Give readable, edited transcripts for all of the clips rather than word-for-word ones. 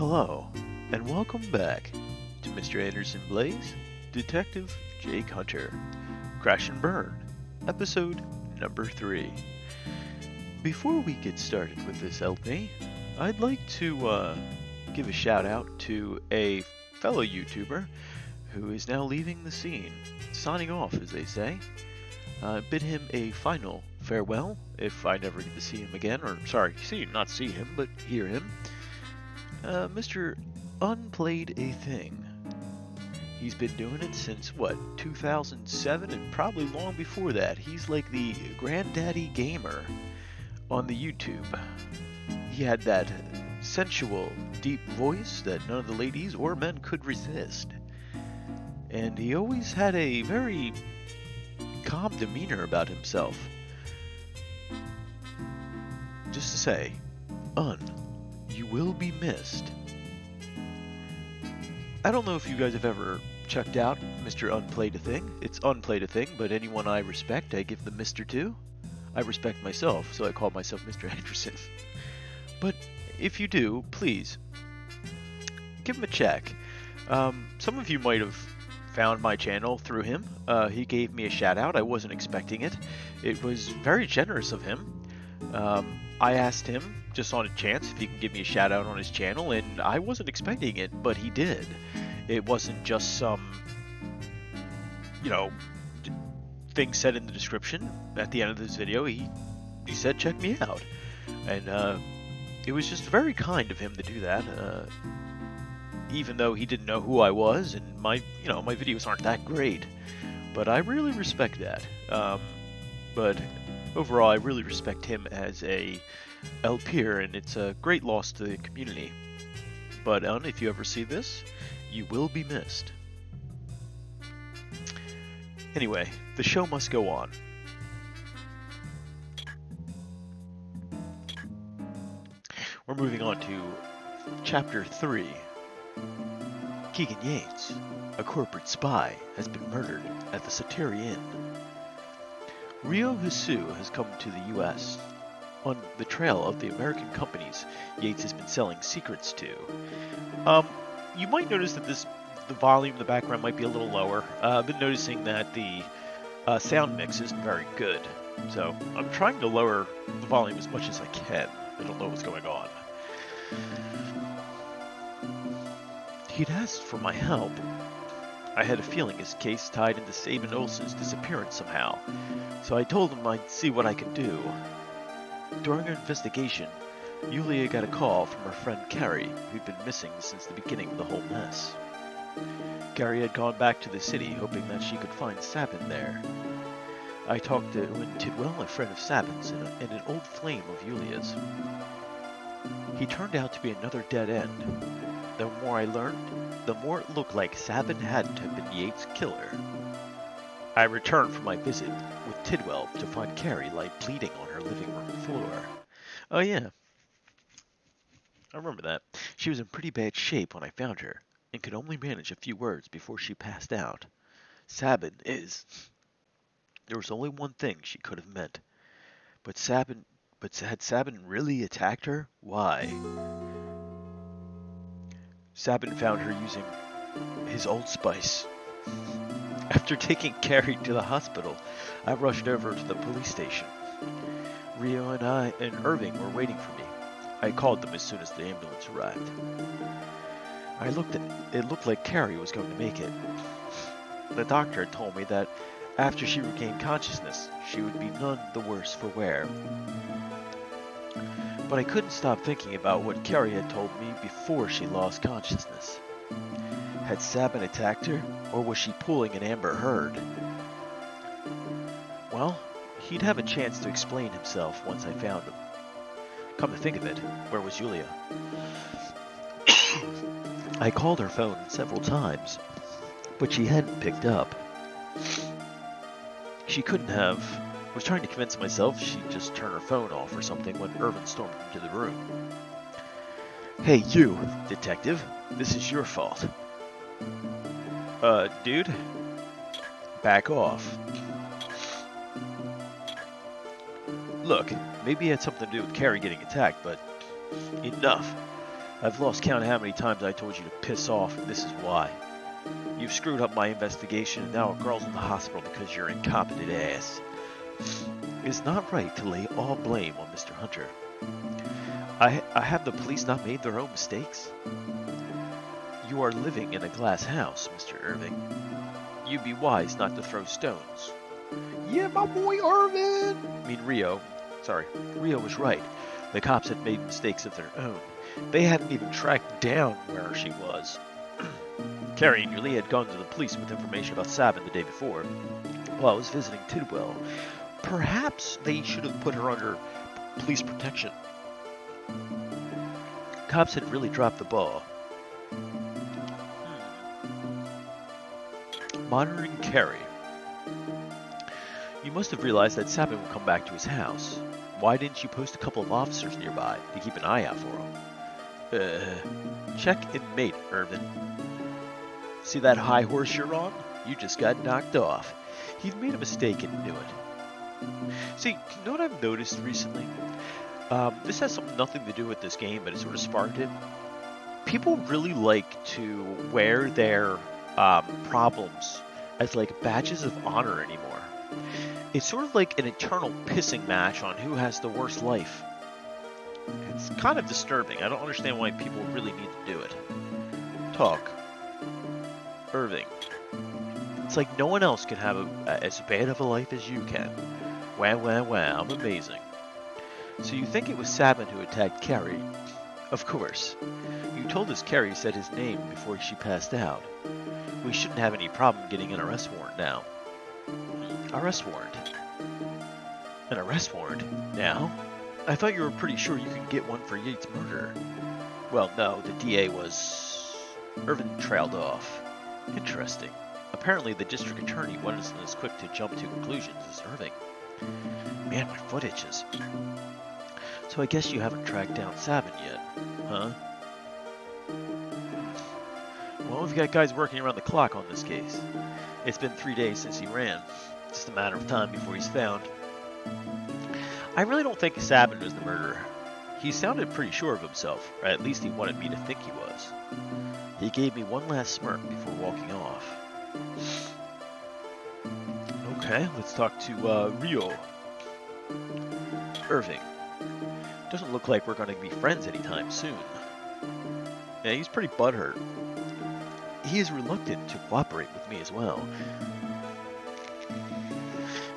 Hello, and welcome back to Mr. Anderson Blaze, Detective Jake Hunter, Crash and Burn, episode number 3. Before we get started with this LP, I'd like to give a shout out to a fellow YouTuber who is now leaving the scene, signing off as they say. Bid him a final farewell if I never get to see him again, or not see him, but hear him. Mr. Unplayed a Thing. He's been doing it since, 2007, and probably long before that. He's like the granddaddy gamer on the YouTube. He had that sensual, deep voice that none of the ladies or men could resist. And he always had a very calm demeanor about himself. Just to say, you will be missed. I don't know if you guys have ever checked out Mr. Unplayed a Thing. It's Unplayed a Thing, but anyone I respect, I give the Mr. to. I respect myself, so I call myself Mr. Anderson. But if you do, please, give him a check. Some of you might have found my channel through him. He gave me a shout out. I wasn't expecting it. It was very generous of him. I asked him, just on a chance, if he can give me a shout out on his channel, and I wasn't expecting it, but he did. It wasn't just some, thing said in the description at the end of this video. He said, check me out. And it was just very kind of him to do that, even though he didn't know who I was, and my videos aren't that great. But I really respect that. But overall, I really respect him as a LPer, and it's a great loss to the community. But if you ever see this, you will be missed. Anyway, the show must go on. We're moving on to Chapter 3. Keegan Yates, a corporate spy, has been murdered at the Satiri Inn. Rio Hisu has come to the U.S. on the trail of the American companies Yates has been selling secrets to. You might notice that the volume in the background might be a little lower. I've been noticing that the sound mix isn't very good, so I'm trying to lower the volume as much as I can. I don't know what's going on. He'd asked for my help. I had a feeling his case tied into Sabin Olsen's disappearance somehow, so I told him I'd see what I could do. During our investigation, Yulia got a call from her friend Carrie, who'd been missing since the beginning of the whole mess. Carrie had gone back to the city, hoping that she could find Sabin there. I talked to Owen Tidwell, a friend of Sabin's, and an old flame of Yulia's. He turned out to be another dead end. The more I learned, the more it looked like Sabin hadn't have been Yates' killer. I returned from my visit with Tidwell to find Carrie lie bleeding on her living room floor. Oh yeah, I remember that. She was in pretty bad shape when I found her, and could only manage a few words before she passed out. Sabin is... There was only one thing she could have meant. But had Sabin really attacked her? Why? Sabin found her using his Old Spice. After taking Carrie to the hospital, I rushed over to the police station. Rio and I and Irving were waiting for me. I called them as soon as the ambulance arrived. It looked like Carrie was going to make it. The doctor had told me that after she regained consciousness, she would be none the worse for wear. But I couldn't stop thinking about what Carrie had told me before she lost consciousness. Had Sabin attacked her, or was she pulling an Amber Heard? Well, he'd have a chance to explain himself once I found him. Come to think of it, where was Yulia? I called her phone several times, but she hadn't picked up. She couldn't have. I was trying to convince myself she'd just turn her phone off or something when Irvin stormed into the room. Hey, you, detective. This is your fault. Dude? Back off. Look, maybe it had something to do with Carrie getting attacked, but enough. I've lost count of how many times I told you to piss off, and this is why. You've screwed up my investigation, and now a girl's in the hospital because you're incompetent ass. It's not right to lay all blame on Mr. Hunter. I have the police not made their own mistakes? You are living in a glass house, Mr. Irving. You'd be wise not to throw stones. Yeah, my boy Irvin! Rio was right. The cops had made mistakes of their own. They hadn't even tracked down where she was. Carrie and Yulia had gone to the police with information about Sabin the day before, while I was visiting Tidwell. Perhaps they should have put her under police protection. Cops had really dropped the ball. Monitoring Carrie. You must have realized that Sabin would come back to his house. Why didn't you post a couple of officers nearby to keep an eye out for him? Check and mate, Irvin. See that high horse you're on? You just got knocked off. He'd made a mistake and knew it. See, you know what I've noticed recently? This has nothing to do with this game, but it sort of sparked it. People really like to wear their problems as like badges of honor anymore. It's sort of like an eternal pissing match on who has the worst life. It's kind of disturbing. I don't understand why people really need to do it. Talk. Irving. It's like no one else can have as bad of a life as you can. Wow, wow, wow, I'm amazing. So you think it was Sabin who attacked Carrie? Of course. You told us Carrie said his name before she passed out. We shouldn't have any problem getting an arrest warrant now. Arrest warrant? An arrest warrant? Now? I thought you were pretty sure you could get one for Yates' murder. Well, no, the DA was... Irvin trailed off. Interesting. Apparently the district attorney wasn't as quick to jump to conclusions as Irving. Man, my foot itches. So I guess you haven't tracked down Sabin yet, huh? Well, we've got guys working around the clock on this case. It's been 3 days since he ran. Just a matter of time before he's found. I really don't think Sabin was the murderer. He sounded pretty sure of himself, or at least he wanted me to think he was. He gave me one last smirk before walking off. Okay, let's talk to Rio. Irving. Doesn't look like we're going to be friends anytime soon. Yeah, he's pretty butthurt. He is reluctant to cooperate with me as well.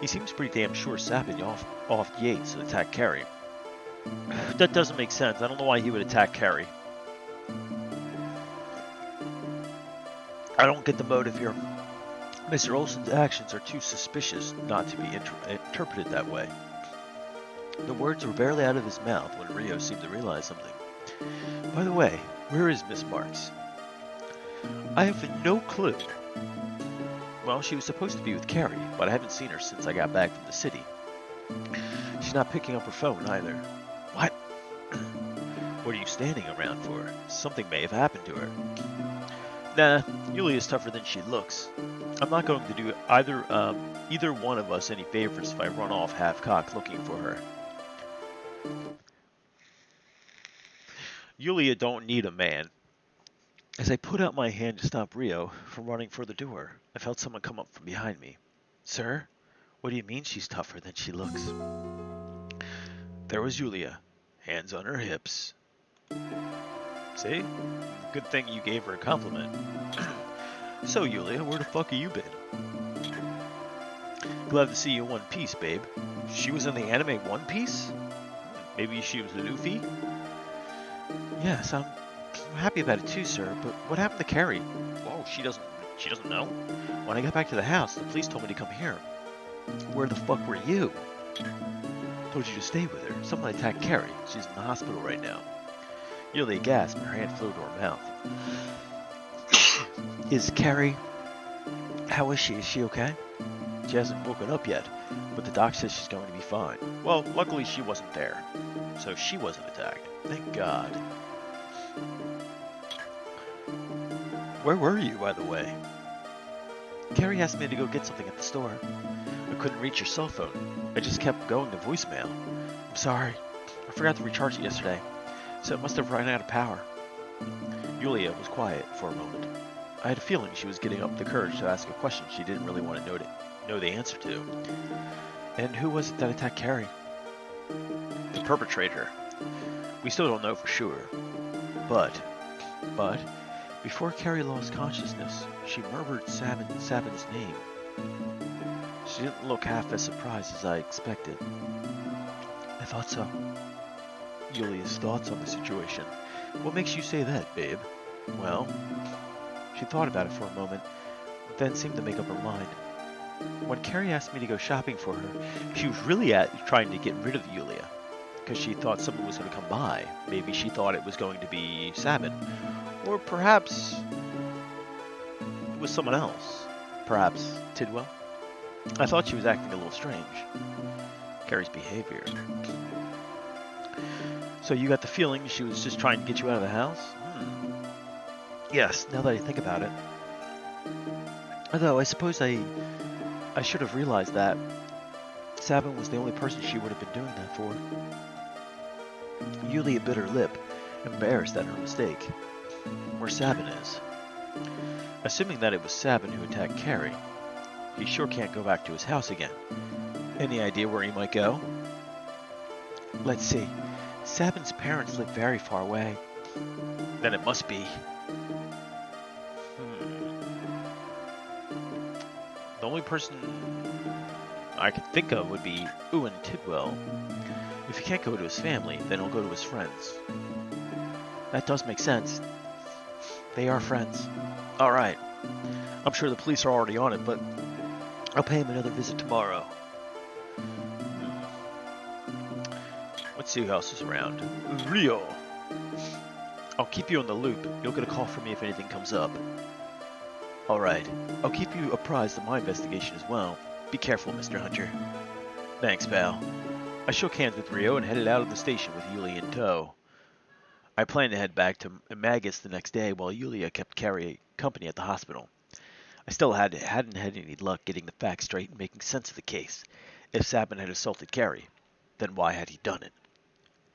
He seems pretty damn sure Sabin off Yates and attacked Carrie. That doesn't make sense. I don't know why he would attack Carrie. I don't get the motive here. Mr. Olson's actions are too suspicious not to be interpreted that way. The words were barely out of his mouth when Rio seemed to realize something. By the way, where is Miss Marks? I have no clue. Well, she was supposed to be with Carrie, but I haven't seen her since I got back from the city. She's not picking up her phone either. What? What are you standing around for? Something may have happened to her. Nah, Yulia's tougher than she looks. I'm not going to do either one of us any favors if I run off half-cocked looking for her. Yulia don't need a man. As I put out my hand to stop Rio from running for the door, I felt someone come up from behind me. Sir? What do you mean she's tougher than she looks? There was Yulia, hands on her hips. See? Good thing you gave her a compliment. So, Yulia, where the fuck have you been? Glad to see you in one piece, babe. She was in the anime One Piece? Maybe she was Luffy? Yes, I'm happy about it too, sir, but what happened to Carrie? Oh, she doesn't know? When I got back to the house, the police told me to come here. Where the fuck were you? Told you to stay with her. Someone attacked Carrie. She's in the hospital right now. Yulia gasped and her hand flew to her mouth. Is Carrie... How is she? Is she okay? She hasn't woken up yet, but the doc says she's going to be fine. Well, luckily she wasn't there, so she wasn't attacked. Thank God. Where were you, by the way? Carrie asked me to go get something at the store. I couldn't reach your cell phone. I just kept going to voicemail. I'm sorry. I forgot to recharge it yesterday, so it must have run out of power. Yulia was quiet for a moment. I had a feeling she was getting up the courage to ask a question she didn't really want to know the answer to. And who was it that attacked Carrie? The perpetrator. We still don't know for sure. But, before Carrie lost consciousness, she murmured Sabin's name. She didn't look half as surprised as I expected. I thought so. Yulia's thoughts on the situation. What makes you say that, babe? Well, she thought about it for a moment, then seemed to make up her mind. When Carrie asked me to go shopping for her, she was really trying to get rid of Yulia, because she thought someone was going to come by. Maybe she thought it was going to be Sabin, or perhaps it was someone else. Perhaps Tidwell? I thought she was acting a little strange. Carrie's behavior. So you got the feeling she was just trying to get you out of the house? Yes, now that I think about it. Although I suppose I should have realized that Sabin was the only person she would have been doing that for. Yulia bit her lip, embarrassed at her mistake. Where Sabin is. Assuming that it was Sabin who attacked Carrie, he sure can't go back to his house again. Any idea where he might go? Let's see. Sabin's parents live very far away. Then it must be. The only person I could think of would be Ewan Tidwell. If he can't go to his family, then he'll go to his friends. That does make sense. They are friends. Alright. I'm sure the police are already on it, but I'll pay him another visit tomorrow. Let's see who else is around. Rio! I'll keep you in the loop. You'll get a call from me if anything comes up. Alright. I'll keep you apprised of my investigation as well. Be careful, Mr. Hunter. Thanks, pal. I shook hands with Rio and headed out of the station with Yulia in tow. I planned to head back to Magus the next day while Yulia kept Carrie company at the hospital. I still hadn't had any luck getting the facts straight and making sense of the case. If Sabin had assaulted Carrie, then why had he done it?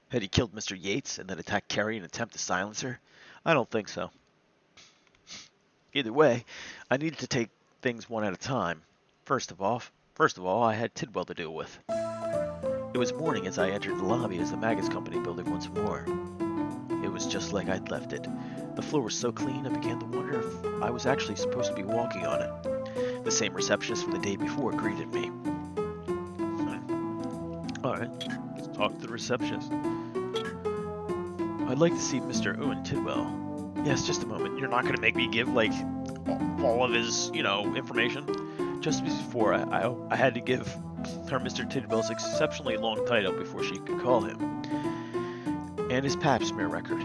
Had he killed Mr. Yates and then attacked Carrie in an attempt to silence her? I don't think so. Either way, I needed to take things one at a time. First of all, I had Tidwell to deal with. It was morning as I entered the lobby as the Magus Company building once more. It was just like I'd left it. The floor was so clean I began to wonder if I was actually supposed to be walking on it. The same receptionist from the day before greeted me. Alright, let's talk to the receptionist. I'd like to see Mr. Ewan Tidwell. Yes, just a moment. You're not going to make me give, like, all of his, information? Just before, I had to give her Mr. Tidwell's exceptionally long title before she could call him. And his pap smear record.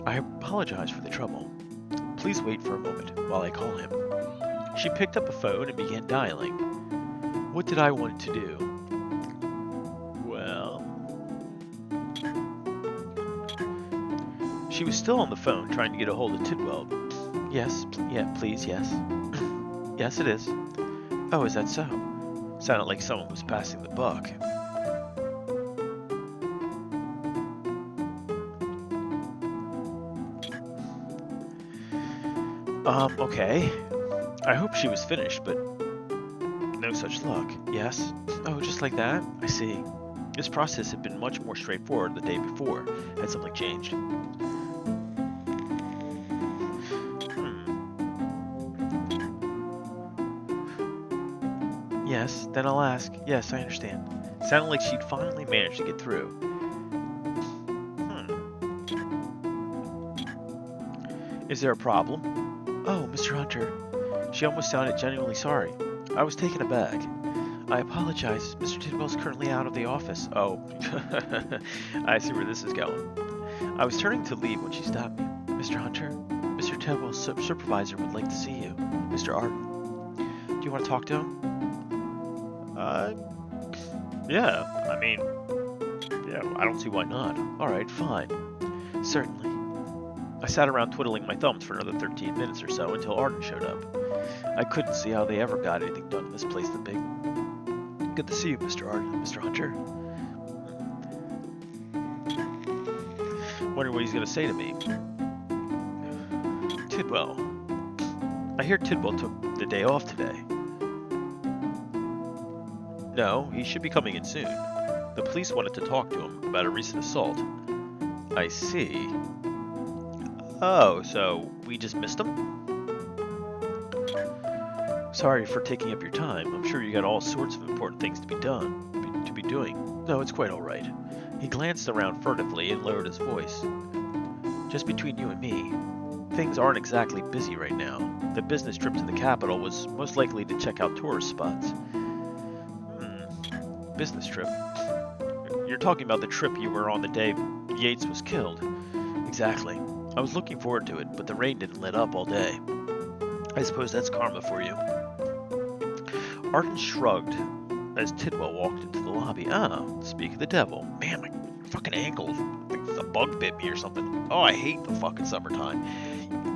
I apologize for the trouble. Please wait for a moment while I call him. She picked up a phone and began dialing. What did I want to do? Well... She was still on the phone trying to get a hold of Tidwell. Yes, please, yes. Yes, it is. Oh, is that so? Sounded like someone was passing the buck. Okay. I hope she was finished, but no such luck. Yes? Oh, just like that? I see. This process had been much more straightforward the day before. Had something changed? Yes, then I'll ask. Yes, I understand. Sounded like she'd finally managed to get through. Is there a problem? Oh, Mr. Hunter. She almost sounded genuinely sorry. I was taken aback. I apologize. Mr. Tidwell's currently out of the office. Oh, I see where this is going. I was turning to leave when she stopped me. Mr. Hunter, Mr. Tidwell's supervisor would like to see you. Mr. Arden. Do you want to talk to him? Yeah, I don't see why not. Alright, fine. Certainly. I sat around twiddling my thumbs for another 13 minutes or so until Arden showed up. I couldn't see how they ever got anything done in this place that big. Good to see you, Mr. Arden. Mr. Hunter. Wonder what he's going to say to me. Tidwell. I hear Tidwell took the day off today. No, he should be coming in soon. The police wanted to talk to him about a recent assault. I see. Oh, so we just missed him? Sorry for taking up your time. I'm sure you got all sorts of important things to be doing. No, it's quite all right. He glanced around furtively and lowered his voice. Just between you and me, things aren't exactly busy right now. The business trip to the capital was most likely to check out tourist spots. Business trip? You're talking about the trip you were on the day Yates was killed. Exactly. I was looking forward to it, but the rain didn't let up all day. I suppose that's karma for you. Arden shrugged as Tidwell walked into the lobby. Ah, speak of the devil. Man, my fucking ankle. I think a bug bit me or something. Oh, I hate the fucking summertime.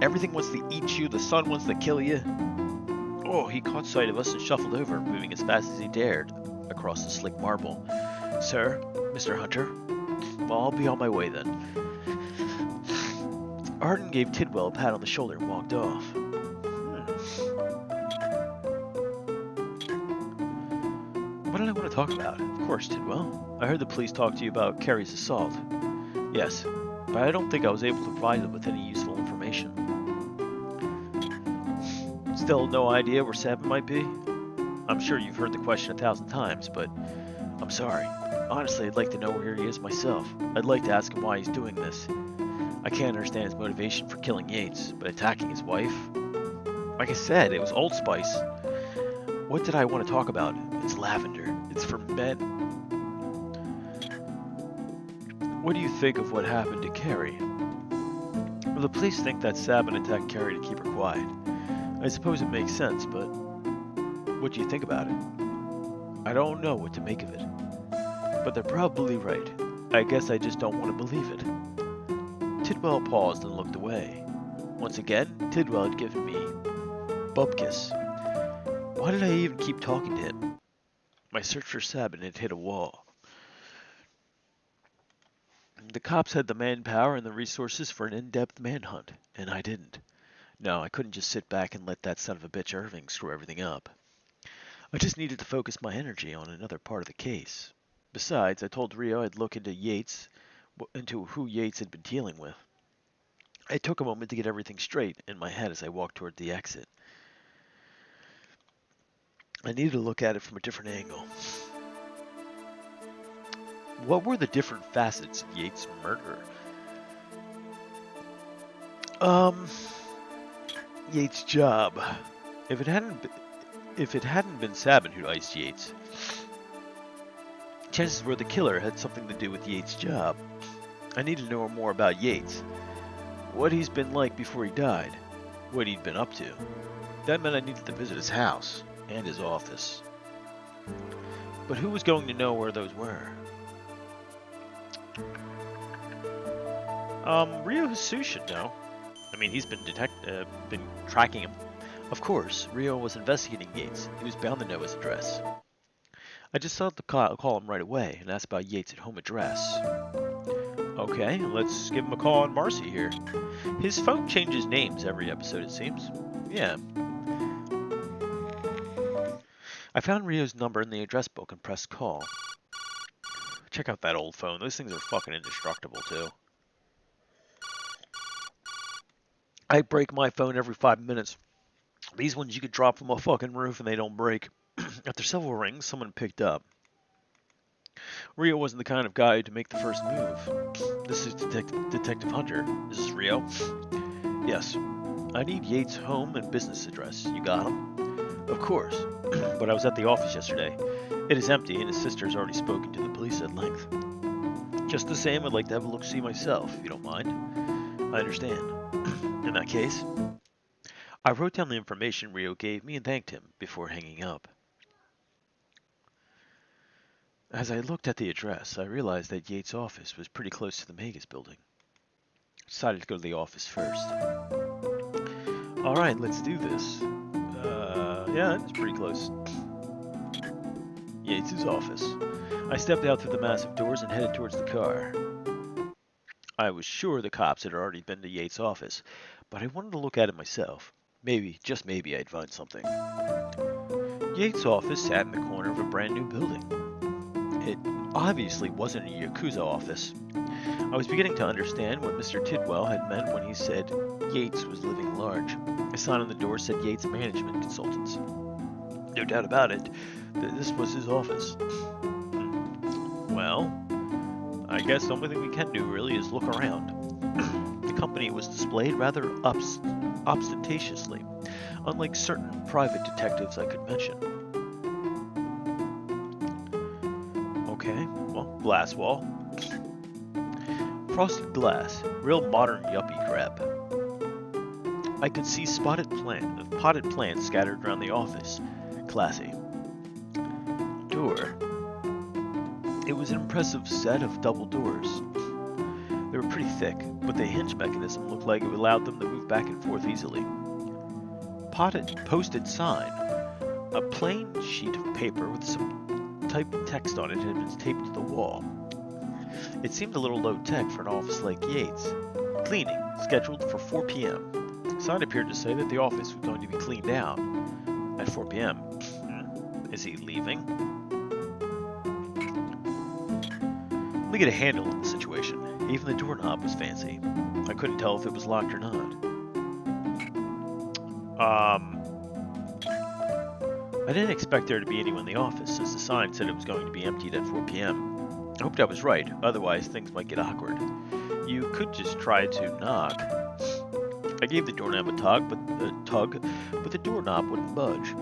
Everything wants to eat you. The sun wants to kill you. Oh, he caught sight of us and shuffled over, moving as fast as he dared across the slick marble. Sir, Mr. Hunter? Well, I'll be on my way then. Arden gave Tidwell a pat on the shoulder and walked off. What did I want to talk about? Of course, Tidwell. I heard the police talk to you about Carrie's assault. Yes, but I don't think I was able to provide them with any useful information. Still no idea where Sabin might be? I'm sure you've heard the question 1,000 times, but I'm sorry. Honestly, I'd like to know where he is myself. I'd like to ask him why he's doing this. I can't understand his motivation for killing Yates, but attacking his wife? Like I said, it was Old Spice. What did I want to talk about? It's lavender. It's for men. What do you think of what happened to Carrie? Well, the police think that Sabin attacked Carrie to keep her quiet. I suppose it makes sense, but what do you think about it? I don't know what to make of it. But they're probably right. I guess I just don't want to believe it. Tidwell paused and looked away. Once again, Tidwell had given me bubkiss. Why did I even keep talking to him? My search for Sabin had hit a wall. The cops had the manpower and the resources for an in-depth manhunt, and I didn't. No, I couldn't just sit back and let that son of a bitch Irving screw everything up. I just needed to focus my energy on another part of the case. Besides, I told Rio I'd look into who Yates had been dealing with. It took a moment to get everything straight in my head as I walked toward the exit. I needed to look at it from a different angle. What were the different facets of Yates' murder? Yates' job. If it hadn't been Sabin who iced Yates, chances were the killer had something to do with Yates' job. I needed to know more about Yates. What he's been like before he died. What he'd been up to. That meant I needed to visit his house and his office. But who was going to know where those were? Rio Jesus should know. I mean, he's been tracking him. Of course, Rio was investigating Yates. He was bound to know his address. I just thought to call him right away and ask about Yates' home address. Okay, let's give him a call on Marcy here. His phone changes names every episode, it seems. Yeah. I found Rio's number in the address book and pressed call. Check out that old phone. Those things are fucking indestructible, too. I break my phone every 5 minutes. These ones you could drop from a fucking roof and they don't break. After several rings, someone picked up. Rio wasn't the kind of guy to make the first move. This is Detective Hunter. Is this Rio? Yes. I need Yates' home and business address. You got him? Of course. But I was at the office yesterday. It is empty and his sister has already spoken to the police at length. Just the same, I'd like to have a look-see myself, if you don't mind. I understand. In that case, I wrote down the information Rio gave me and thanked him before hanging up. As I looked at the address, I realized that Yates' office was pretty close to the Magus building. I decided to go to the office first. Alright, let's do this. Yeah, it's pretty close. Yates' office. I stepped out through the massive doors and headed towards the car. I was sure the cops had already been to Yates' office, but I wanted to look at it myself. Maybe, just maybe, I'd find something. Yates' office sat in the corner of a brand new building. It obviously wasn't a Yakuza office. I was beginning to understand what Mr. Tidwell had meant when he said Yates was living large. A sign on the door said Yates Management Consultants. No doubt about it, this was his office. Well, I guess the only thing we can do really is look around. The company was displayed rather ostentatiously, unlike certain private detectives I could mention. Okay, well, glass wall. Frosted glass, real modern yuppie crap. I could see potted plants scattered around the office. Classy. Door. It was an impressive set of double doors. They were pretty thick, but the hinge mechanism looked like it allowed them to move back and forth easily. Posted sign. A plain sheet of paper with some typed text on it had been taped to the wall. It seemed a little low-tech for an office like Yates. Cleaning, scheduled for 4 p.m. The sign appeared to say that the office was going to be cleaned out at 4 p.m. Is he leaving? Let me get a handle on the situation. Even the doorknob was fancy. I couldn't tell if it was locked or not. I didn't expect there to be anyone in the office, since the sign said it was going to be emptied at 4 p.m. I hoped I was right, otherwise things might get awkward. You could just try to knock. I gave the doorknob a tug, but the doorknob wouldn't budge.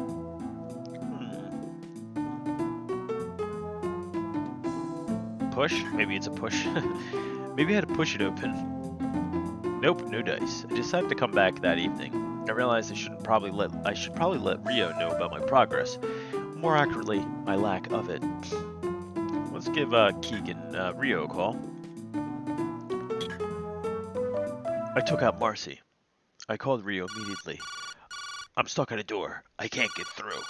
Push? Maybe it's a push. Maybe I had to push it open. Nope, no dice. I decided to come back that evening. I realized I should probably let Rio know about my progress. More accurately, my lack of it. Let's give Keegan Rio a call. I took out Marcy. I called Rio immediately. I'm stuck at a door. I can't get through.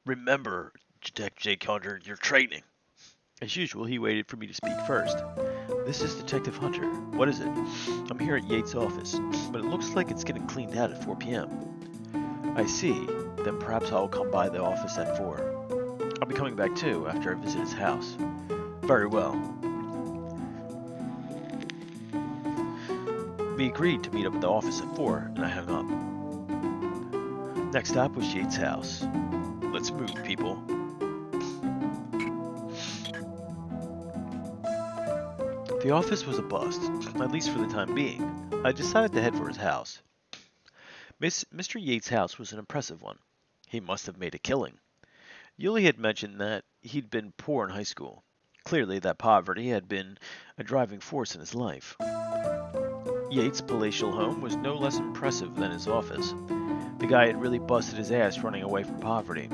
Remember, Detective Jake Hunter, you're training. As usual, he waited for me to speak first. This is Detective Hunter. What is it? I'm here at Yates' office, but it looks like it's getting cleaned out at 4 p.m. I see. Then perhaps I'll come by the office at 4. I'll be coming back too after I visit his house. Very well. We agreed to meet up at the office at 4, and I hung up. Next stop was Yates' house. Let's move, people. The office was a bust, at least for the time being. I decided to head for his house. Mr. Yates' house was an impressive one. He must have made a killing. Yuli had mentioned that he'd been poor in high school. Clearly, that poverty had been a driving force in his life. Yates' palatial home was no less impressive than his office. The guy had really busted his ass running away from poverty.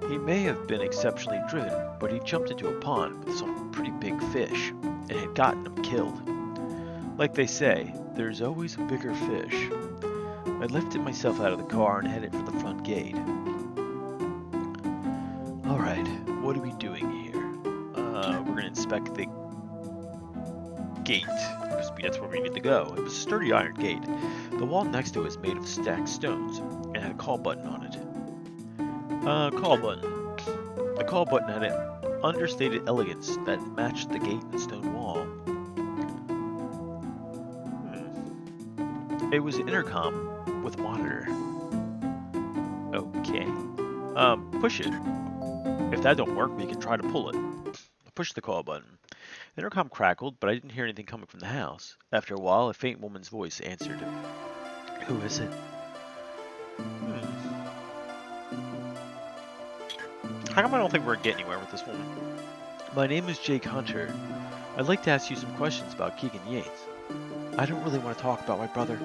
He may have been exceptionally driven, but he jumped into a pond with some pretty big fish, and had gotten him killed. Like they say, there's always a bigger fish. I lifted myself out of the car and headed for the front gate. Alright, what are we doing here? We're gonna inspect the gate, because that's where we need to go. It was a sturdy iron gate. The wall next to it was made of stacked stones, and had a call button on it. Call button. The call button had an understated elegance that matched the gate and stone wall. It was an intercom with a monitor. Okay. Push it. If that don't work, we can try to pull it. I pushed the call button. The intercom crackled, but I didn't hear anything coming from the house. After a while, a faint woman's voice answered. Who is it? How come I don't think we're getting anywhere with this woman? My name is Jake Hunter. I'd like to ask you some questions about Keegan Yates. I don't really want to talk about my brother.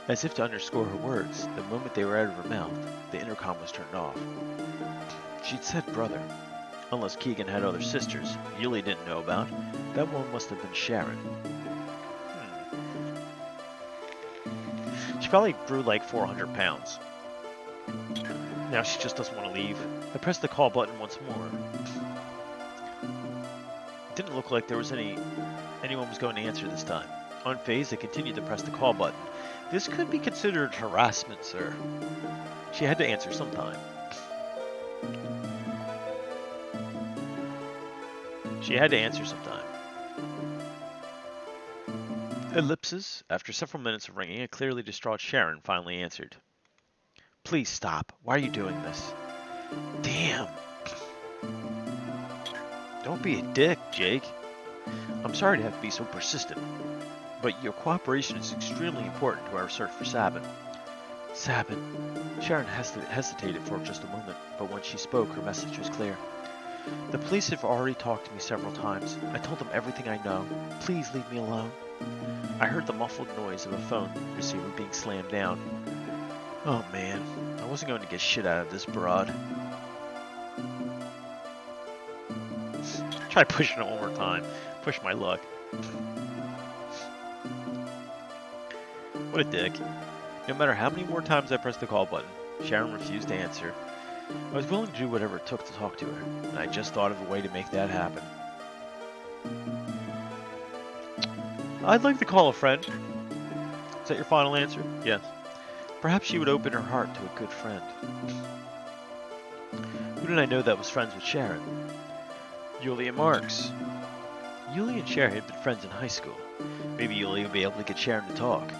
As if to underscore her words, the moment they were out of her mouth, the intercom was turned off. She'd said brother. Unless Keegan had other sisters Yuli didn't know about, that one must have been Sharon. She probably grew like 400 pounds. Now she just doesn't want to leave. I pressed the call button once more. It didn't look like there was any anyone was going to answer this time. Unfazed, I continued to press the call button. This could be considered harassment, sir. She had to answer sometime. Ellipses. After several minutes of ringing, a clearly distraught Sharon finally answered. Please stop. Why are you doing this? Damn. Don't be a dick, Jake. I'm sorry to have to be so persistent, but your cooperation is extremely important to our search for Sabin. Sabin. Sharon hesitated for just a moment, but when she spoke, her message was clear. The police have already talked to me several times. I told them everything I know. Please leave me alone. I heard the muffled noise of a phone receiver being slammed down. Oh man, I wasn't going to get shit out of this broad. Try pushing it one more time. Push my luck. What a dick. No matter how many more times I pressed the call button, Sharon refused to answer. I was willing to do whatever it took to talk to her, and I just thought of a way to make that happen. I'd like to call a friend. Is that your final answer? Yes. Perhaps she would open her heart to a good friend. Who did I know that was friends with Sharon? Yulia Marks. Yulia and Sharon had been friends in high school. Maybe Yulia would be able to get Sharon to talk.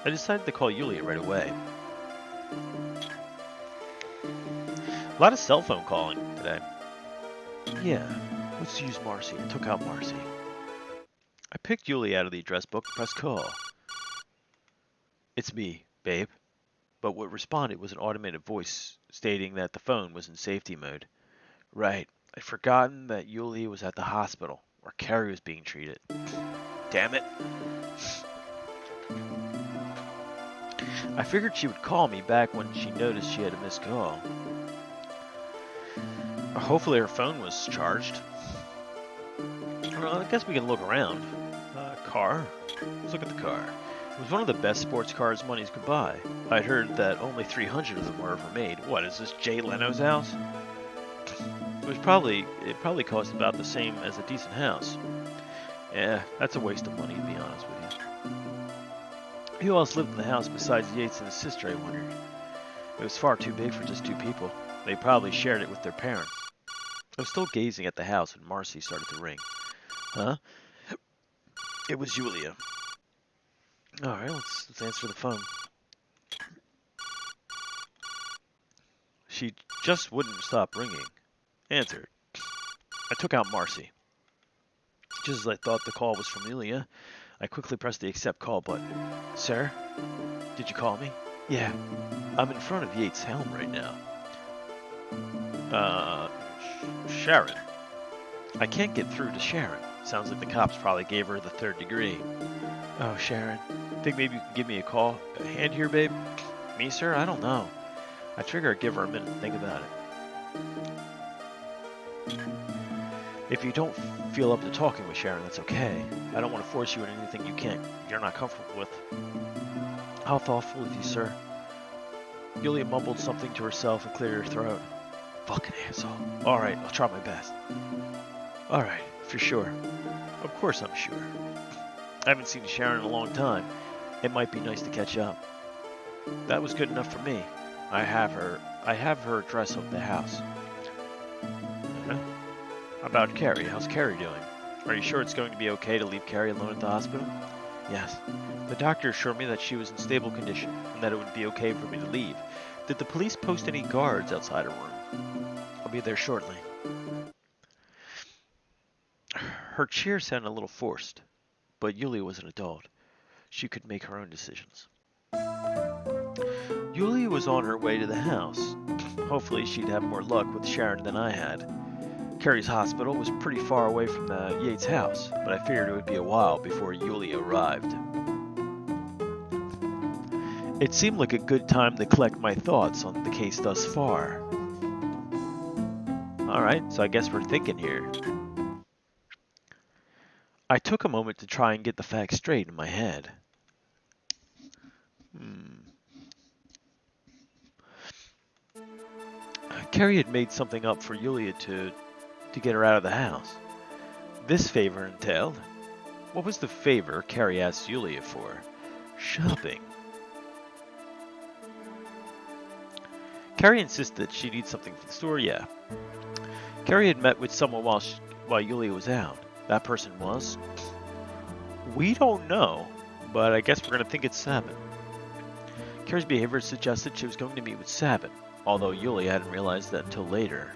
I decided to call Yulia right away. A lot of cell phone calling today. Yeah, let's use Marcy. I took out Marcy. I picked Yulia out of the address book and pressed call. It's me, babe. But what responded was an automated voice stating that the phone was in safety mode. Right, I'd forgotten that Yulia was at the hospital, where Carrie was being treated. Damn it. I figured she would call me back when she noticed she had a missed call. Hopefully her phone was charged. Well, I guess we can look around. Car? Let's look at the car. It was one of the best sports cars monies could buy. I'd heard that only 300 of them were ever made. What, is this Jay Leno's house? It probably cost about the same as a decent house. Yeah, that's a waste of money, to be honest with you. Who else lived in the house besides Yates and his sister, I wondered. It was far too big for just two people. They probably shared it with their parents. I was still gazing at the house when Marcy started to ring. Huh? It was Yulia. Alright, let's answer the phone. She just wouldn't stop ringing. Answered. I took out Marcy. Just as I thought the call was from Yulia, I quickly pressed the accept call button. Sir? Did you call me? Yeah. I'm in front of Yates' helm right now. Sharon. I can't get through to Sharon. Sounds like the cops probably gave her the 3rd degree. Oh, Sharon. Think maybe you can give me a call? A hand here, babe? Me, sir? I don't know. I figure I'd give her a minute to think about it. If you don't feel up to talking with Sharon, that's okay. I don't want to force you into anything you're not comfortable with. How thoughtful of you, sir. Yulia mumbled something to herself and cleared her throat. Fucking asshole. Alright, I'll try my best. Alright, if you're sure. Of course I'm sure. I haven't seen Sharon in a long time. It might be nice to catch up. That was good enough for me. I have her address of the house. How about Carrie? How's Carrie doing? Are you sure it's going to be okay to leave Carrie alone at the hospital? Yes. The doctor assured me that she was in stable condition and that it would be okay for me to leave. Did the police post any guards outside her room? I'll be there shortly. Her cheer sounded a little forced, but Yulia was an adult. She could make her own decisions. Yulia was on her way to the house. Hopefully she'd have more luck with Sharon than I had. Carrie's hospital was pretty far away from the Yates house, but I figured it would be a while before Yulia arrived. It seemed like a good time to collect my thoughts on the case thus far. Alright, so I guess we're thinking here. I took a moment to try and get the facts straight in my head. Carrie had made something up for Yulia to get her out of the house. This favor entailed What was the favor Carrie asked Yulia for? Shopping. Carrie insisted that she needs something for the store, yeah. Carrie had met with someone while Yulia was out. That person was? We don't know, but I guess we're going to think it's Sabin. Carrie's behavior suggested she was going to meet with Sabin, although Yulia hadn't realized that until later.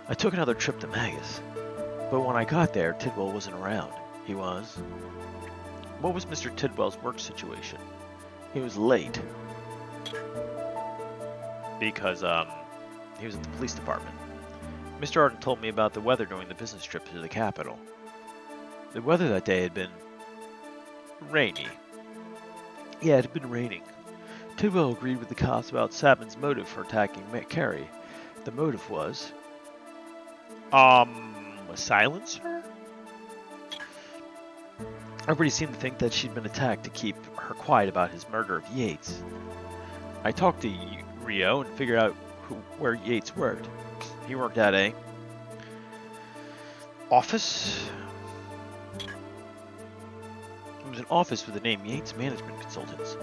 I took another trip to Magus, but when I got there, Tidwell wasn't around. He was? What was Mr. Tidwell's work situation? He was late. Because, he was at the police department. Mr. Arden told me about the weather during the business trip to the capital. The weather that day had been rainy. Yeah, it had been raining. Tidwell agreed with the cops about Sabin's motive for attacking Carrie. The motive was... a silencer? Everybody seemed to think that she'd been attacked to keep her quiet about his murder of Yates. I talked to Rio and figured out where Yates worked. He worked at a office. It was an office with the name Yates Management Consultants.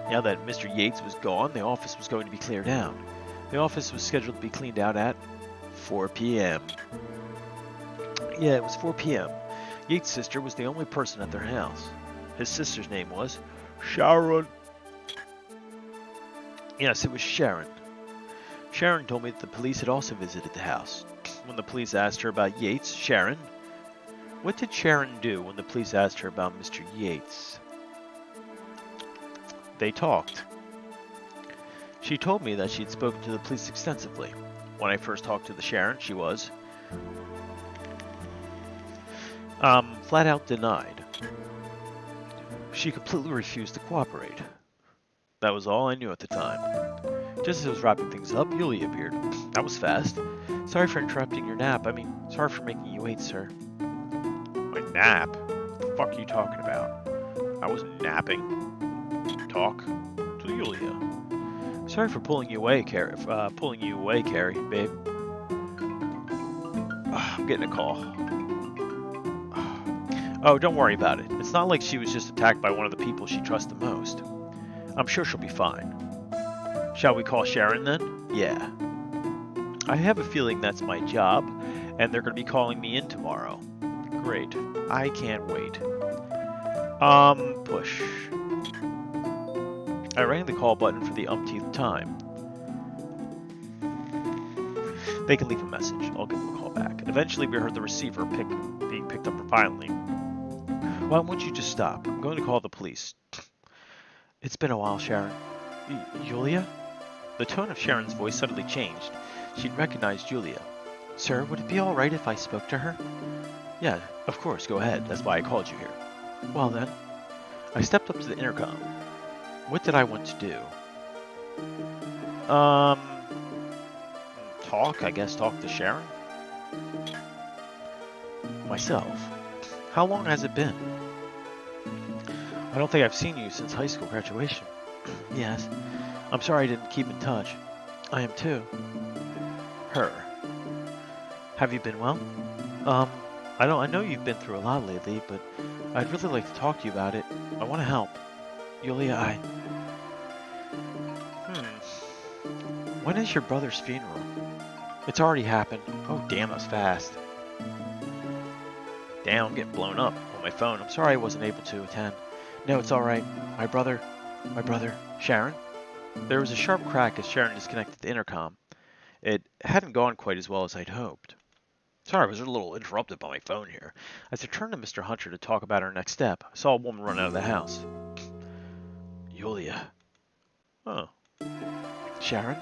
Now that Mr. Yates was gone, the office was going to be cleared out. The office was scheduled to be cleaned out at 4 p.m. Yeah, it was 4 p.m. Yates' sister was the only person at their house. His sister's name was Sharon. Yes, it was Sharon. Sharon told me that the police had also visited the house. When the police asked her about Yates, Sharon... What did Sharon do when the police asked her about Mr. Yates? They talked. She told me that she'd spoken to the police extensively. When I first talked to the Sharon, she was... flat out denied. She completely refused to cooperate. That was all I knew at the time. Just as I was wrapping things up, Yulia appeared. That was fast. Sorry for interrupting your nap. Sorry for making you wait, sir. My nap? What the fuck are you talking about? I wasn't napping. Talk to Yulia. Sorry for pulling you away, Carrie, babe. I'm getting a call. Oh, don't worry about it. It's not like she was just attacked by one of the people she trusts the most. I'm sure she'll be fine. Shall we call Sharon then? Yeah. I have a feeling that's my job, and they're going to be calling me in tomorrow. Great. I can't wait. Push. I rang the call button for the umpteenth time. They can leave a message. I'll give them a call back. Eventually, we heard the receiver being picked up violently. Why won't you just stop? I'm going to call the police. It's been a while, Sharon. Yulia? The tone of Sharon's voice suddenly changed. She'd recognized Yulia. Sir, would it be all right if I spoke to her? Yeah, of course, go ahead. That's why I called you here. Well then. I stepped up to the intercom. What did I want to do? Talk, I guess. Talk to Sharon? Myself. How long has it been? I don't think I've seen you since high school graduation. Yes. I'm sorry I didn't keep in touch. I am too. Her. Have you been well? I know you've been through a lot lately, but I'd really like to talk to you about it. I want to help. Yulia, When is your brother's funeral? It's already happened. Oh, damn, that was fast. Damn, I'm getting blown up on my phone. I'm sorry I wasn't able to attend. No, it's alright. My brother, Sharon? There was a sharp crack as Sharon disconnected the intercom. It hadn't gone quite as well as I'd hoped. Sorry, I was a little interrupted by my phone here. As I turned to Mr. Hunter to talk about our next step, I saw a woman run out of the house. Yulia. Oh. Sharon?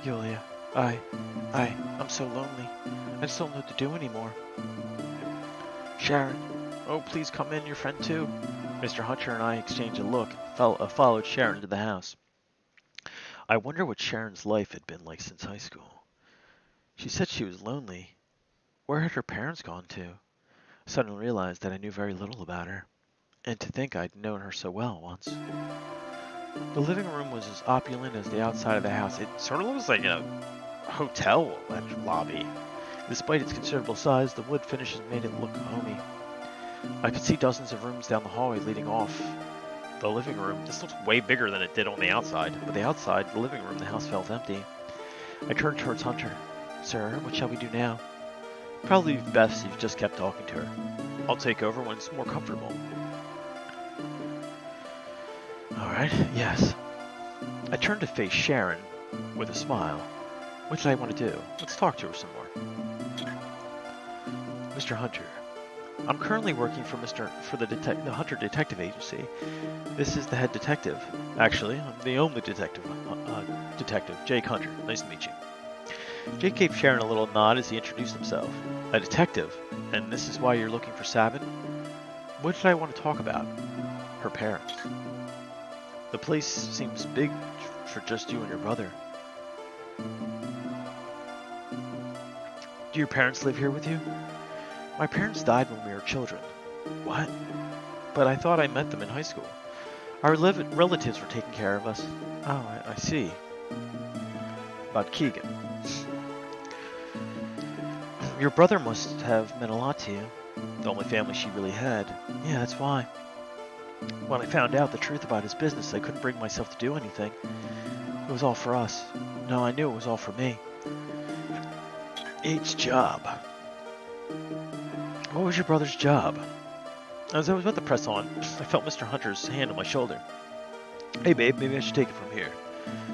Yulia. I'm so lonely. I just don't know what to do anymore. Sharon. Oh, please come in, your friend too. Mr. Hunter and I exchanged a look, followed Sharon to the house. I wonder what Sharon's life had been like since high school. She said she was lonely. Where had her parents gone to? I suddenly realized that I knew very little about her, and to think I'd known her so well once. The living room was as opulent as the outside of the house. It sort of looks like a hotel lobby. Despite its considerable size, the wood finishes made it look homey. I could see dozens of rooms down the hallway leading off the living room. This looks way bigger than it did on the outside, but the outside, the living room, the house felt empty. I turned towards Hunter. Sir, what shall we do now? Probably best if you just kept talking to her. I'll take over when it's more comfortable. Alright, yes. I turned to face Sharon with a smile. What did I want to do? Let's talk to her some more. Mr. Hunter, I'm currently working for the Hunter Detective Agency. This is the head detective. Actually, I'm the only detective, Jake Hunter. Nice to meet you. Jake gave Sharon a little nod as he introduced himself. A detective? And this is why you're looking for Sabin? What did I want to talk about? Her parents. The place seems big for just you and your brother. Do your parents live here with you? My parents died when we were children. What? But I thought I met them in high school. Our relatives were taking care of us. Oh, I see. About Keegan. Your brother must have meant a lot to you. The only family she really had. Yeah, that's why. When I found out the truth about his business, I couldn't bring myself to do anything. It was all for us. No, I knew it was all for me. Each job. What was your brother's job? As I was about to press on, I felt Mr. Hunter's hand on my shoulder. Hey babe, maybe I should take it from here.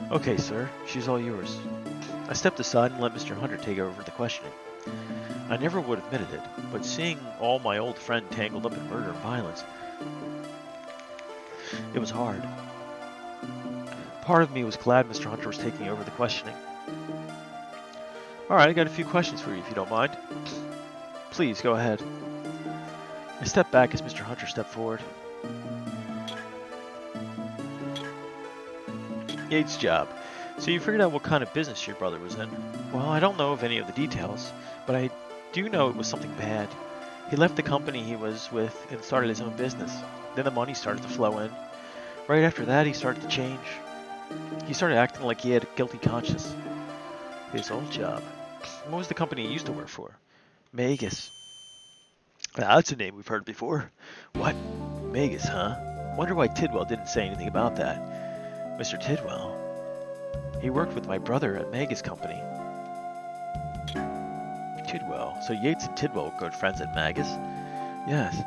Okay, sir. She's all yours. I stepped aside and let Mr. Hunter take over the questioning. I never would have admitted it, but seeing all my old friend tangled up in murder and violence, it was hard. Part of me was glad Mr. Hunter was taking over the questioning. Alright, I got a few questions for you if you don't mind. Please, go ahead. I stepped back as Mr. Hunter stepped forward. Yates' job. So you figured out what kind of business your brother was in? Well, I don't know of any of the details, but I do know it was something bad. He left the company he was with and started his own business. Then the money started to flow in. Right after that, he started to change. He started acting like he had a guilty conscience. His old job. What was the company he used to work for? Magus. That's a name we've heard before. What? Magus, huh? Wonder why Tidwell didn't say anything about that. Mr. Tidwell? He worked with my brother at Magus Company. Tidwell. So Yates and Tidwell were good friends at Magus? Yes.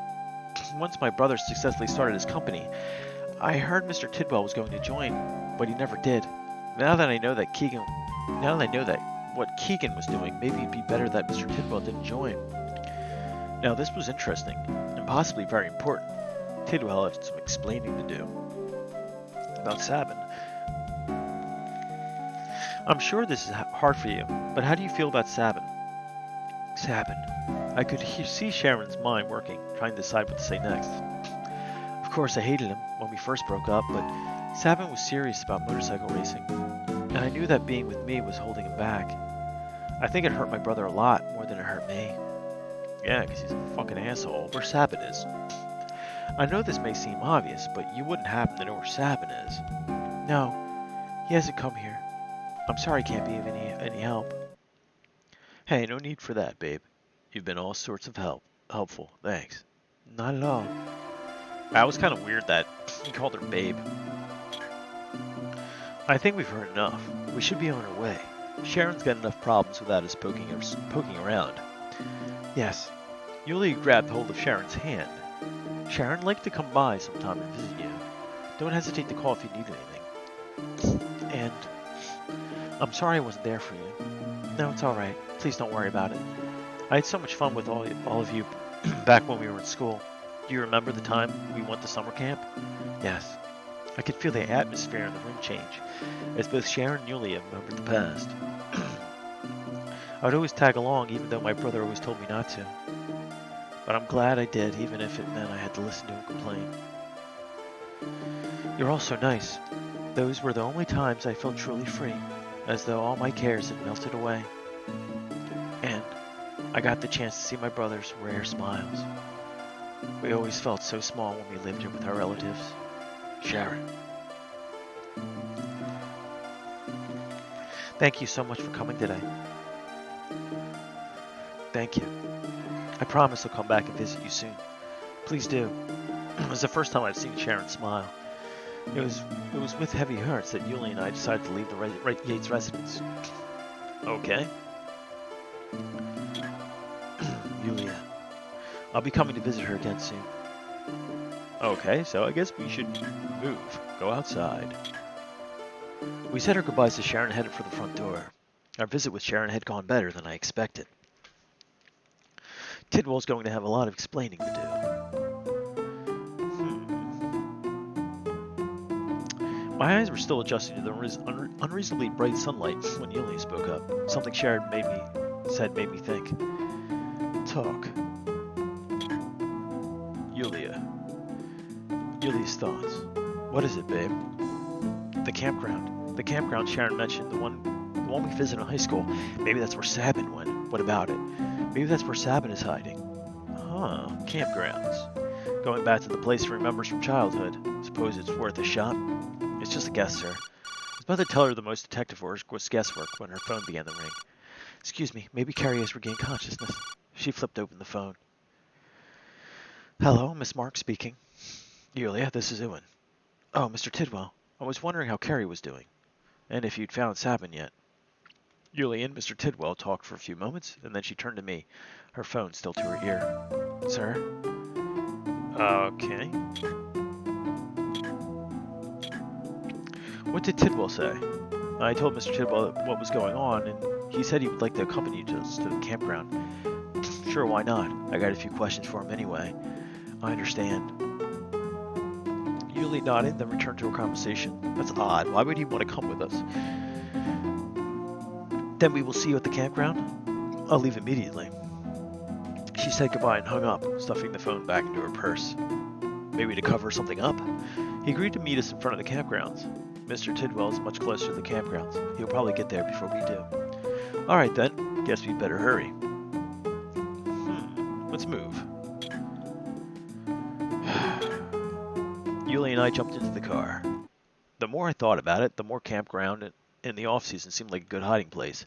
Once my brother successfully started his company, I heard Mr. Tidwell was going to join, but he never did. Now that I know what Keegan was doing, maybe it'd be better that Mr. Tidwell didn't join. Now this was interesting, and possibly very important. Tidwell had some explaining to do. About Sabin. I'm sure this is hard for you, but how do you feel about Sabin? Sabin. I could see Sharon's mind working, trying to decide what to say next. Of course, I hated him when we first broke up, but Sabin was serious about motorcycle racing, and I knew that being with me was holding him back. I think it hurt my brother a lot more than it hurt me. Yeah, because he's a fucking asshole, where Sabin is. I know this may seem obvious, but you wouldn't happen to know where Sabin is. No, he hasn't come here. I'm sorry I can't be of any help. Hey, no need for that, babe. You've been all sorts of helpful. Thanks. Not at all. That was kind of weird that he called her babe. I think we've heard enough. We should be on our way. Sharon's got enough problems without us poking around. Yes. Yulia grabbed hold of Sharon's hand. Sharon, I'd like to come by sometime and visit you. Don't hesitate to call if you need anything. And I'm sorry I wasn't there for you. No, it's alright. Please don't worry about it. I had so much fun with all of you back when we were in school. Do you remember the time we went to summer camp? Yes. I could feel the atmosphere in the room change, as both Sharon and Yulia remembered the past. I would always tag along, even though my brother always told me not to. But I'm glad I did, even if it meant I had to listen to him complain. You're all so nice. Those were the only times I felt truly free, as though all my cares had melted away. And I got the chance to see my brother's rare smiles. We always felt so small when we lived here with our relatives. Sharon. Thank you so much for coming today. Thank you. I promise I'll come back and visit you soon. Please do. It was the first time I've seen Sharon smile. It was with heavy hearts that Yuli and I decided to leave the Yates residence. Okay. Yulia. I'll be coming to visit her again soon. Okay, so I guess we should move. Go outside. We said our goodbyes to Sharon and headed for the front door. Our visit with Sharon had gone better than I expected. Tidwell's going to have a lot of explaining to do. My eyes were still adjusting to the unreasonably bright sunlight when Yulia spoke up. Something Sharon said made me think. Talk. Yulia's thoughts. What is it, babe? The campground. The campground Sharon mentioned, the one we visited in high school. Maybe that's where Sabin went. What about it? Maybe that's where Sabin is hiding. Huh, campgrounds. Going back to the place he remembers from childhood. Suppose it's worth a shot? It's just a guess, sir. I was about to tell her the most detective work was guesswork when her phone began to ring. Excuse me, maybe Carrie has regained consciousness. She flipped open the phone. Hello, Miss Mark speaking. Yulia, this is Ewan. Oh, Mr. Tidwell. I was wondering how Carrie was doing, and if you'd found Sabin yet. Yulia and Mr. Tidwell talked for a few moments, and then she turned to me, her phone still to her ear. Sir? Okay. What did Tidwell say? I told Mr. Tidwell what was going on, and he said he would like to accompany us to the campground. Sure, why not? I got a few questions for him anyway. I understand. Yulia nodded, then returned to her conversation. That's odd. Why would he want to come with us? Then we will see you at the campground? I'll leave immediately. She said goodbye and hung up, stuffing the phone back into her purse. Maybe to cover something up? He agreed to meet us in front of the campgrounds. Mr. Tidwell is much closer to the campgrounds. He'll probably get there before we do. Alright then, guess we'd better hurry. Let's move. Yulia and I jumped into the car. The more I thought about it, the more campground in the off-season seemed like a good hiding place.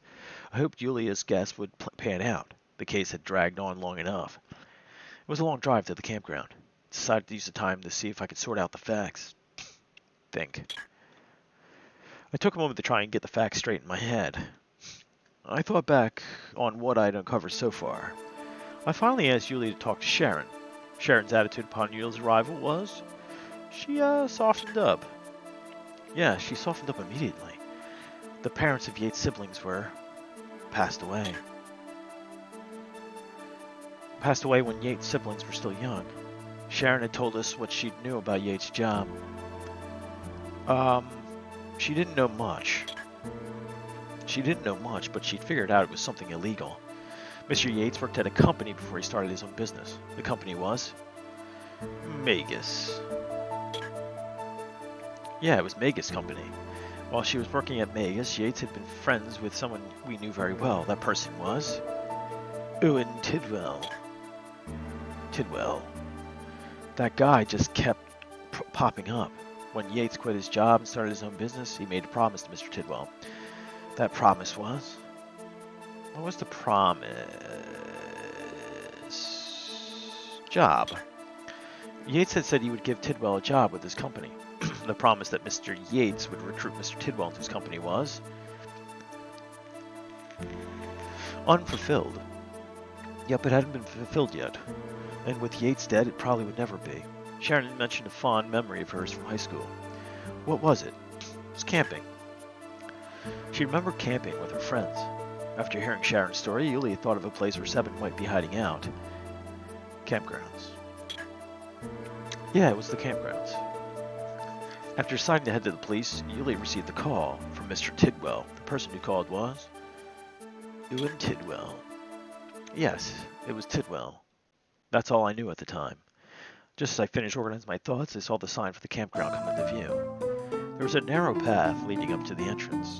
I hoped Yulia's guess would pan out. The case had dragged on long enough. It was a long drive to the campground. Decided to use the time to see if I could sort out the facts. Think. I took a moment to try and get the facts straight in my head. I thought back on what I'd uncovered so far. I finally asked Yulia to talk to Sharon. Sharon's attitude upon Yulia's arrival was... She softened up. Yeah, she softened up immediately. The parents of Yates' siblings passed away. Passed away when Yates' siblings were still young. Sharon had told us what she knew about Yates' job. She didn't know much. But she'd figured out it was something illegal. Mr. Yates worked at a company before he started his own business. The company was... Magus. Yeah, it was Magus Company. While she was working at Magus, Yates had been friends with someone we knew very well. That person was... Ewan Tidwell. That guy just kept popping up. When Yates quit his job and started his own business, he made a promise to Mr. Tidwell. That promise was... What was the promise? Job. Yates had said he would give Tidwell a job with his company. The promise that Mr. Yates would recruit Mr. Tidwell into his company was... unfulfilled. Yep, it hadn't been fulfilled yet. And with Yates dead, it probably would never be. Sharon had mentioned a fond memory of hers from high school. What was it? It was camping. She remembered camping with her friends. After hearing Sharon's story, Yulia thought of a place where Sabin might be hiding out. Campgrounds. Yeah, it was the campgrounds. After deciding to head to the police, Yulia received the call from Mr. Tidwell. The person who called was... Ewan Tidwell. Yes, it was Tidwell. That's all I knew at the time. Just as I finished organizing my thoughts, I saw the sign for the campground come into view. There was a narrow path leading up to the entrance.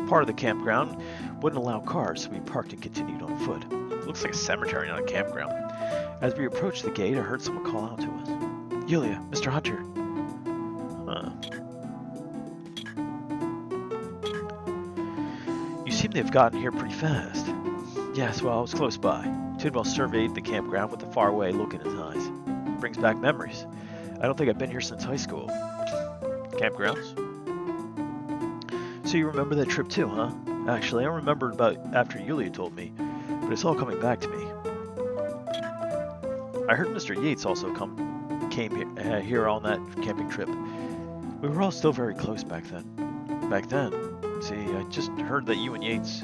Part of the campground wouldn't allow cars, so we parked and continued on foot. It looks like a cemetery, not a campground. As we approached the gate, I heard someone call out to us. Yulia, Mr. Hunter. Huh. You seem to have gotten here pretty fast. Yes, well, I was close by. Tidwell surveyed the campground with a faraway look in his eyes. brings back memories. I don't think I've been here since high school. Campgrounds? So you remember that trip too, huh? Actually, I remembered about after Yulia told me, but it's all coming back to me. I heard Mr. Yates also came here on that camping trip. We were all still very close back then. Back then? See, I just heard that you and Yates...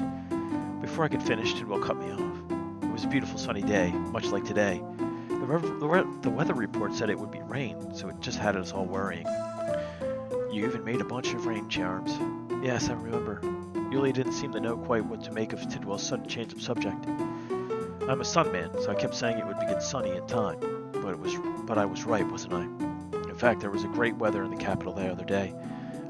Before I could finish, Tidwell cut me off. It was a beautiful sunny day, much like today. The weather report said it would be rain, so it just had us all worrying. You even made a bunch of rain charms. Yes, I remember. Yulia didn't seem to know quite what to make of Tidwell's sudden change of subject. I'm a sun man, so I kept saying it would begin sunny in time. But I was right, wasn't I? In fact, there was a great weather in the capital the other day.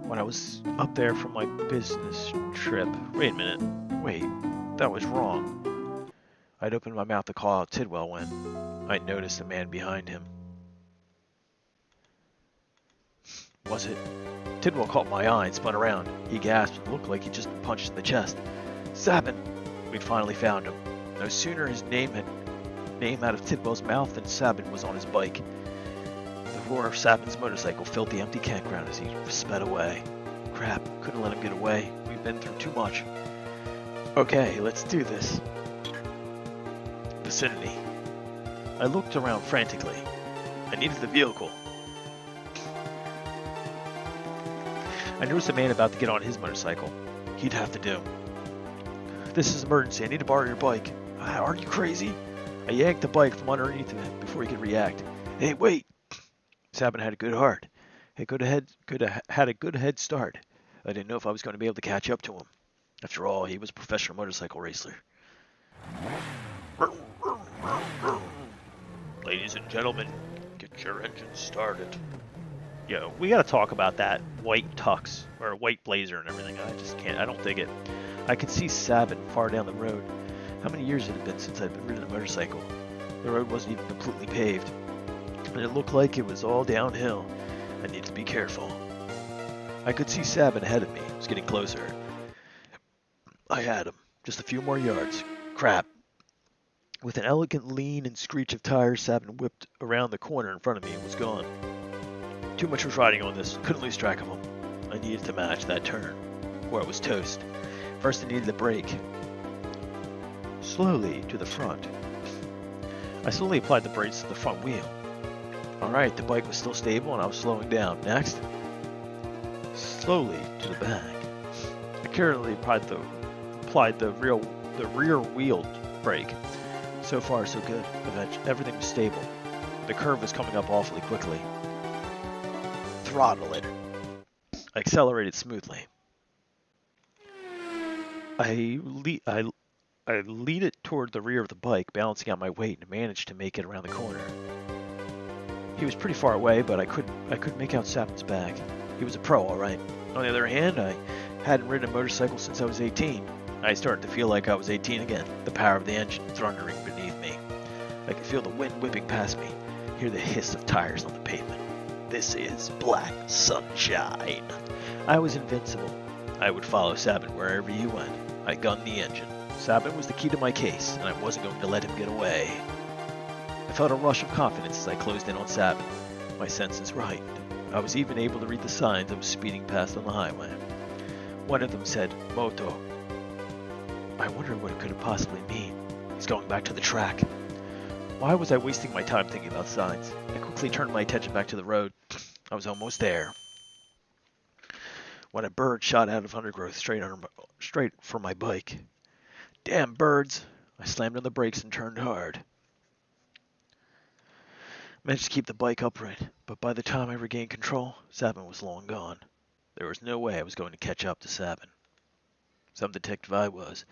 When I was up there from my business trip... Wait a minute. Wait, that was wrong. I'd opened my mouth to call out Tidwell when I noticed a man behind him. Was it? Tidwell caught my eye and spun around. He gasped and looked like he'd just been punched in the chest. Sabin! We'd finally found him. No sooner his name out of Tidwell's mouth than Sabin was on his bike. The roar of Sabin's motorcycle filled the empty campground as he sped away. Crap, couldn't let him get away. We've been through too much. Okay, let's do this. Vicinity. I looked around frantically. I needed the vehicle. I noticed a man about to get on his motorcycle. He'd have to do. This is an emergency. I need to borrow your bike. Are you crazy? I yanked the bike from underneath him before he could react. Hey, wait! Sabin had a good heart. He had a good head start. I didn't know if I was going to be able to catch up to him. After all, he was a professional motorcycle racer. Ladies and gentlemen, get your engines started. Yo, we gotta talk about that white tux, or white blazer and everything. I just can't, I don't dig it. I could see Sabin far down the road. How many years had it been since I'd been ridden a motorcycle? The road wasn't even completely paved. And it looked like it was all downhill. I needed to be careful. I could see Sabin ahead of me. It was getting closer. I had him. Just a few more yards. Crap. With an elegant lean and screech of tires, Sabin whipped around the corner in front of me and was gone. Too much was riding on this. Couldn't lose track of him. I needed to match that turn, or it was toast. First I needed the brake. Slowly to the front. I slowly applied the brakes to the front wheel. Alright, the bike was still stable and I was slowing down. Next. Slowly to the back. I carefully applied the rear wheel brake. So far, so good. Everything was stable. The curve was coming up awfully quickly. Throttle it. I accelerated smoothly. I lead it toward the rear of the bike, balancing out my weight, and managed to make it around the corner. He was pretty far away, but I couldn't make out Sabin's back. He was a pro, all right. On the other hand, I hadn't ridden a motorcycle since I was 18. I started to feel like I was 18 again, the power of the engine thundering beneath me. I could feel the wind whipping past me, hear the hiss of tires on the pavement. This is black sunshine. I was invincible. I would follow Sabin wherever he went. I gunned the engine. Sabin was the key to my case, and I wasn't going to let him get away. I felt a rush of confidence as I closed in on Sabin. My senses were heightened. I was even able to read the signs I was speeding past on the highway. One of them said, Moto. I wondered what it could have possibly mean. He's going back to the track. Why was I wasting my time thinking about signs? I quickly turned my attention back to the road. I was almost there. When a bird shot out of undergrowth straight for my bike. Damn birds! I slammed on the brakes and turned hard. Managed to keep the bike upright, but by the time I regained control, Sabin was long gone. There was no way I was going to catch up to Sabin. Some detective I was.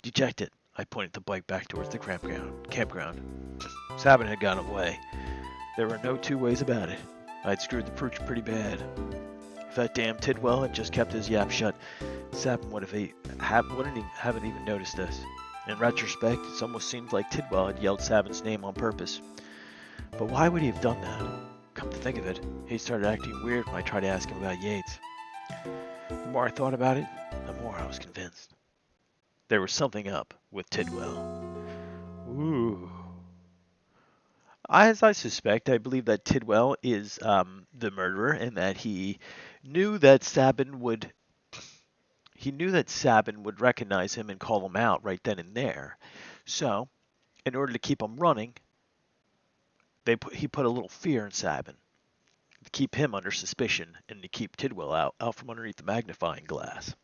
Dejected, I pointed the bike back towards the campground. Sabin had gone away. There were no two ways about it. I'd screwed the pooch pretty bad. If that damn Tidwell had just kept his yap shut, Sabin wouldn't even noticed us. In retrospect, it almost seemed like Tidwell had yelled Sabin's name on purpose. But why would he have done that? Come to think of it, he started acting weird when I tried to ask him about Yates. The more I thought about it, the more I was convinced. There was something up with Tidwell. Ooh. As I suspect, I believe that Tidwell is the murderer, and that knew that Sabin would recognize him and call him out right then and there. So, in order to keep him running, he put a little fear in Sabin to keep him under suspicion and to keep Tidwell out from underneath the magnifying glass.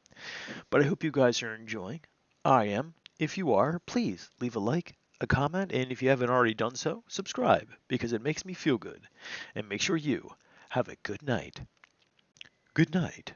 But I hope you guys are enjoying. I am. If you are, please leave a like, a comment, and if you haven't already done so, subscribe, because it makes me feel good. And make sure you have a good night. Good night.